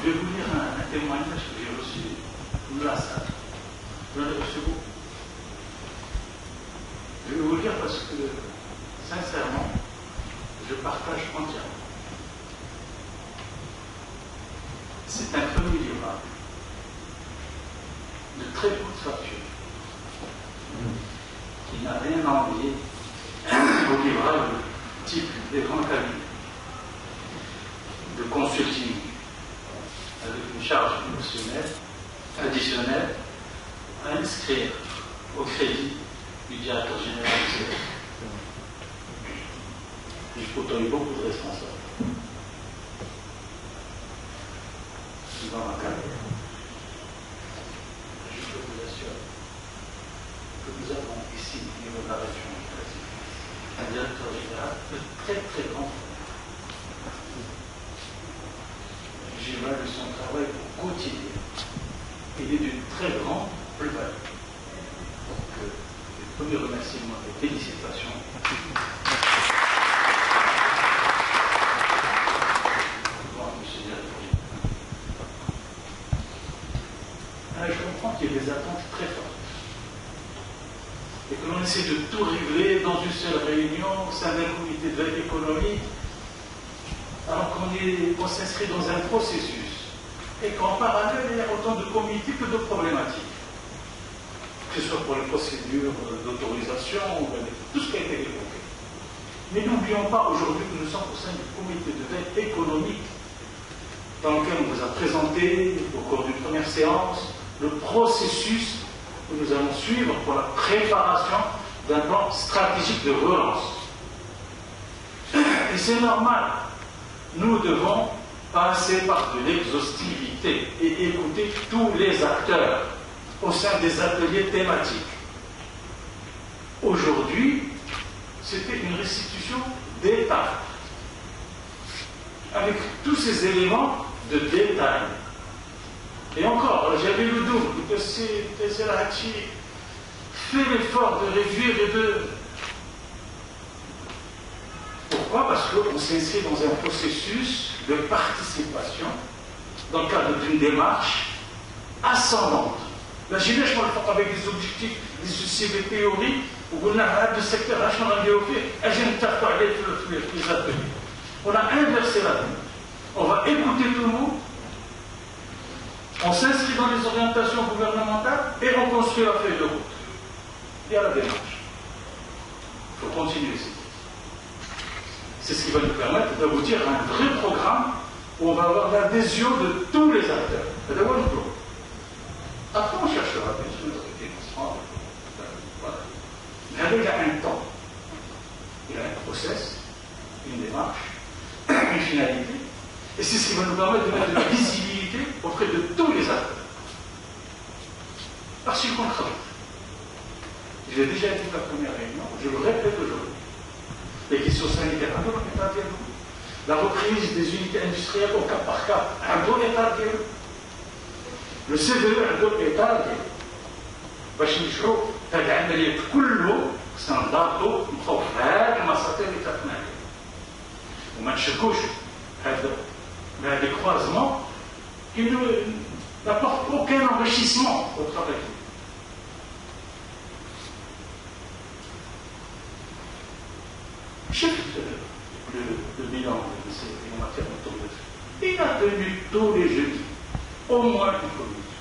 je vais vous lire un témoignage que j'ai reçu de la salle. J'en ai reçu beaucoup. Je vais vous le dire parce que, sincèrement, je partage entièrement. C'est un premier livre de très courte facture, qui n'a rien envié au livrable type des grands cabinets de consulting avec une charge émotionnelle additionnelle à inscrire au crédit du directeur général du CF. J'ai côtoyé beaucoup de responsables dans ma carrière. Je peux vous assurer que nous avons ici, au niveau de la région, un directeur général de très très grand. J'évalue son travail au quotidien. Il est d'une très grande plus-value. Donc, les premiers remerciements et félicitations. Je comprends qu'il y ait des attentes très fortes. Et que l'on essaie de tout régler dans une seule réunion au sein d'un comité de veille économique, alors qu'on s'inscrit dans un processus et qu'en parallèle, il y a autant de comités que de problématiques. Que ce soit pour les procédures d'autorisation, tout ce qui a été évoqué. Mais n'oublions pas aujourd'hui que nous sommes au sein du comité de veille économique dans lequel on vous a présenté, au cours d'une première séance, le processus que nous allons suivre pour la préparation d'un plan stratégique de relance. Et c'est normal. Nous devons passer par de l'exhaustivité et écouter tous les acteurs au sein des ateliers thématiques. Aujourd'hui, c'était une restitution d'étapes, avec tous ces éléments de détail. Et encore, j'avais le double que Tesserachi fait l'effort de réduire et de... Pourquoi? Parce qu'on s'inscrit dans un processus de participation dans le cadre d'une démarche ascendante. Imaginez, je parle avec des objectifs, des soucis de théorie, où on a un secteur, on a inversé la donne. On va écouter tout le monde, on s'inscrit dans les orientations gouvernementales et on construit la feuille de route. Il y a la démarche. Il faut continuer ici. C'est ce qui va nous permettre d'aboutir à un vrai programme où on va avoir l'adhésion de tous les acteurs. C'est d'abord une chose. Après, on cherchera bien sûr les financements. Voilà. Mais il y a un temps. Il y a un process, une démarche, une finalité. Et c'est ce qui va nous permettre de mettre de la visibilité auprès de tous les acteurs. Parce qu'on travaille. Je l'ai déjà dit à la première réunion, je le répète aujourd'hui. Les questions sanitaires, la reprise des unités industrielles au cas par cas, le CVE, باش نشوف هذه العمليات كله سنضبطوا نخوف هذه المساطر اللي تقنا عليها وما نشكوش هذا des croisements qui n'apportent aucun enrichissement au travail. Chef le bilan de ces en matière d'autorisation, il a tenu tous les jeudis, au moins une commission,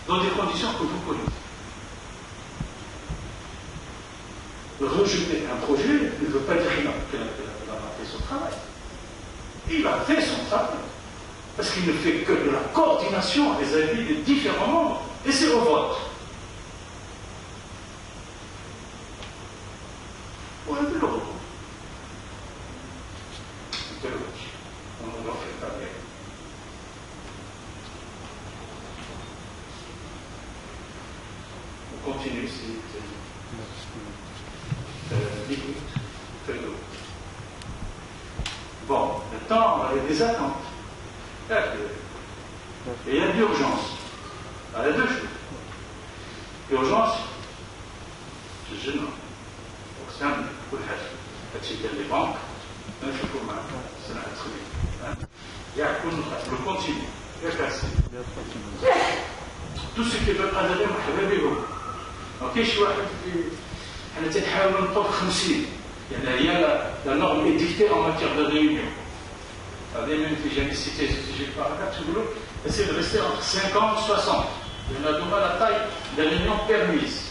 dans des conditions que vous connaissez. Rejeter un projet ne veut pas dire qu'il n'a pas fait son travail. Il a fait son travail. Parce qu'il ne fait que de la coordination des avis des différents membres. Et c'est au vote. On a vu le recours. On n'en fait pas bien. On continue ici. Bon, maintenant, il y a des attentes. Et il y a de l'urgence. Il y a deux choses. L'urgence, c'est gênant. Donc, c'est un peu les banques, c'est un truc. Il y a le continu. Tout ce qui veut adhérer مرحبا بهم. ما كاينش واحد حنا تنحاولوا نبقاو في 50 يعني هي لا نورم édictée en matière de réunion. Même si j'ai cité le paragraphe, essayer de rester entre 50 et 60. On a demandé la taille des réunions permises.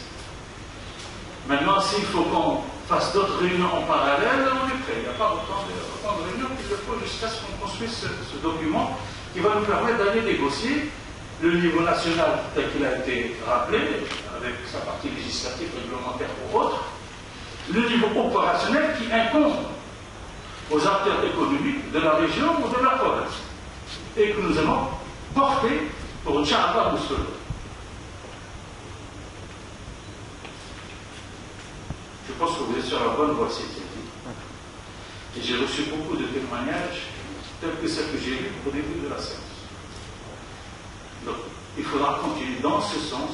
Maintenant, s'il faut qu'on fasse d'autres réunions en parallèle, on est prêt. Il n'y a pas autant de réunions qu'il le faut jusqu'à ce qu'on construise ce document qui va nous permettre d'aller négocier le niveau national tel qu'il a été rappelé, avec sa partie législative, réglementaire ou autre, le niveau opérationnel qui incombe aux acteurs économiques de la région ou de la province, et que nous allons porter pour Inch'Allah Moussoul. Je pense que vous êtes sur la bonne voie, c'est dit. Et j'ai reçu beaucoup de témoignages tels que ceux que j'ai lus au début de la séance. Donc, il faudra continuer dans ce sens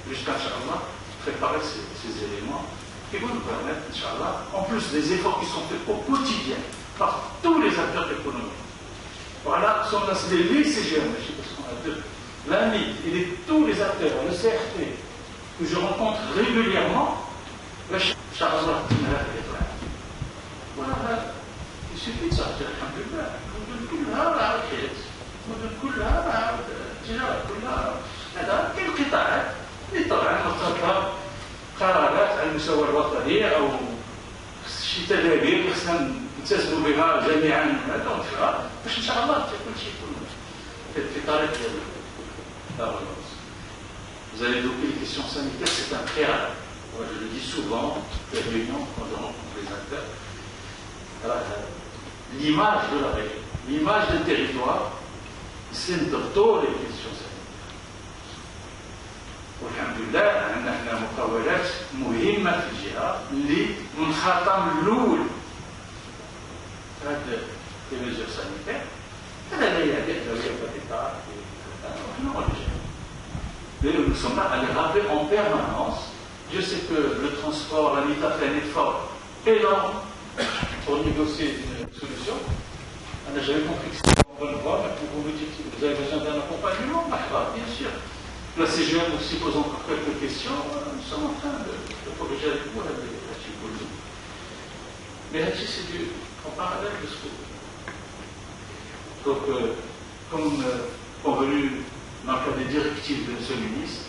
jusqu'à Inch'Allah préparer ces éléments qui vont nous permettre, Inch'Allah, en plus des efforts qui sont faits au quotidien par tous les acteurs économiques. Voilà, sont les CGM, je sais pas ce qu'on a deux, l'AMI et tous les acteurs, le CRT, que je rencontre régulièrement, Inch'Allah, voilà, il suffit de sortir, alhamdulillah, هذا القطاعات اللي طبعا مرتبطه قرارات على المستوى الوطني او شي تدابير خصنا نلتزموا بها جميعا فيها باش ان شاء الله كل شيء يكون في طريق ديال Vous avez évoqué les questions sanitaires, c'est un préalable. Moi, je le dis souvent, les réunions, quand je rencontre les acteurs, l'image de la région, l'image du territoire, c'est de toutes les questions sanitaires. والحمد لله عندنا مقاولات مهمه في الجهه اللي من الخاتم الاول هذا لي ميزور سانيتير هذا لا يعني اولويه بالإطار mais nous sommes là à les rappeler en permanence. Je sais que le transport, l'État fait un effort énorme pour négocier une solution. J'avais compris que c'était en bonne voie, mais vous me dites que vous avez besoin d'un accompagnement, bien sûr. La CGM aussi pose encore quelques questions. Nous sommes en train de corriger avec vous la typologie. Mais là-dessus, c'est en parallèle de ce que. Donc, comme convenu dans le cadre des directives de ce ministre,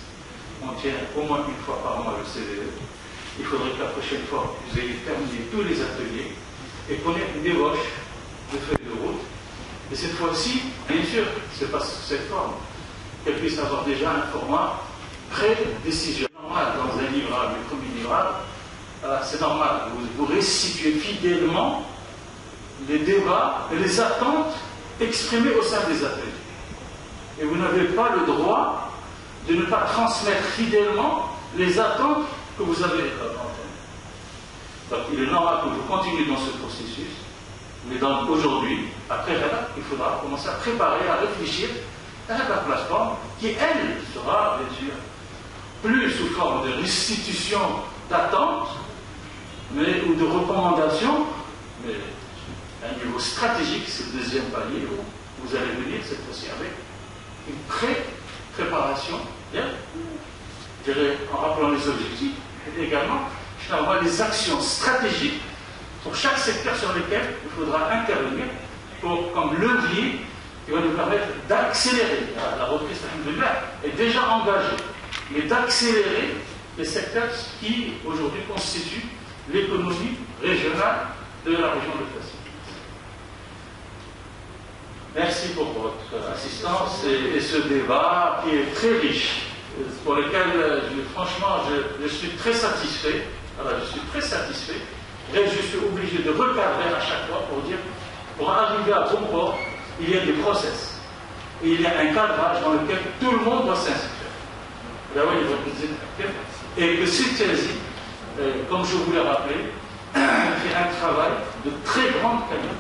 on tient au moins une fois par mois le CVE. Il faudrait que la prochaine fois, vous ayez terminé tous les ateliers et qu'on ait une débauche de feuilles de route. Et cette fois-ci, bien sûr, ce n'est pas sous cette forme. Qu'elle puisse avoir déjà un format pré-décision. Normal, dans un livrable, un premier livrable, c'est normal, vous restituez fidèlement les débats et les attentes exprimées au sein des ateliers. Et vous n'avez pas le droit de ne pas transmettre fidèlement les attentes que vous avez entendues. Donc il est normal que vous continuiez dans ce processus, mais aujourd'hui, après il faudra commencer à préparer, à réfléchir à la plateforme qui, elle, sera, bien sûr, plus sous forme de restitution d'attente, mais ou de recommandation, mais à un niveau stratégique, c'est le deuxième palier où vous allez venir cette fois-ci avec une préparation, bien, je dirais, en rappelant les objectifs, et également, je t'envoie les actions stratégiques pour chaque secteur sur lequel il faudra intervenir pour, comme levier qui va nous permettre d'accélérer. La reprise est déjà engagée, mais d'accélérer les secteurs qui aujourd'hui constituent l'économie régionale de la région de Fès. Merci pour votre assistance et ce débat qui est très riche, pour lequel franchement je suis très satisfait. Voilà, je suis très satisfait. Et je suis obligé de recadrer à chaque fois pour dire, pour arriver à bon port, il y a des process. Et il y a un cadrage dans lequel tout le monde doit s'inscrire. Et que Citesi, comme je vous l'ai rappelé, fait un travail de très grande qualité.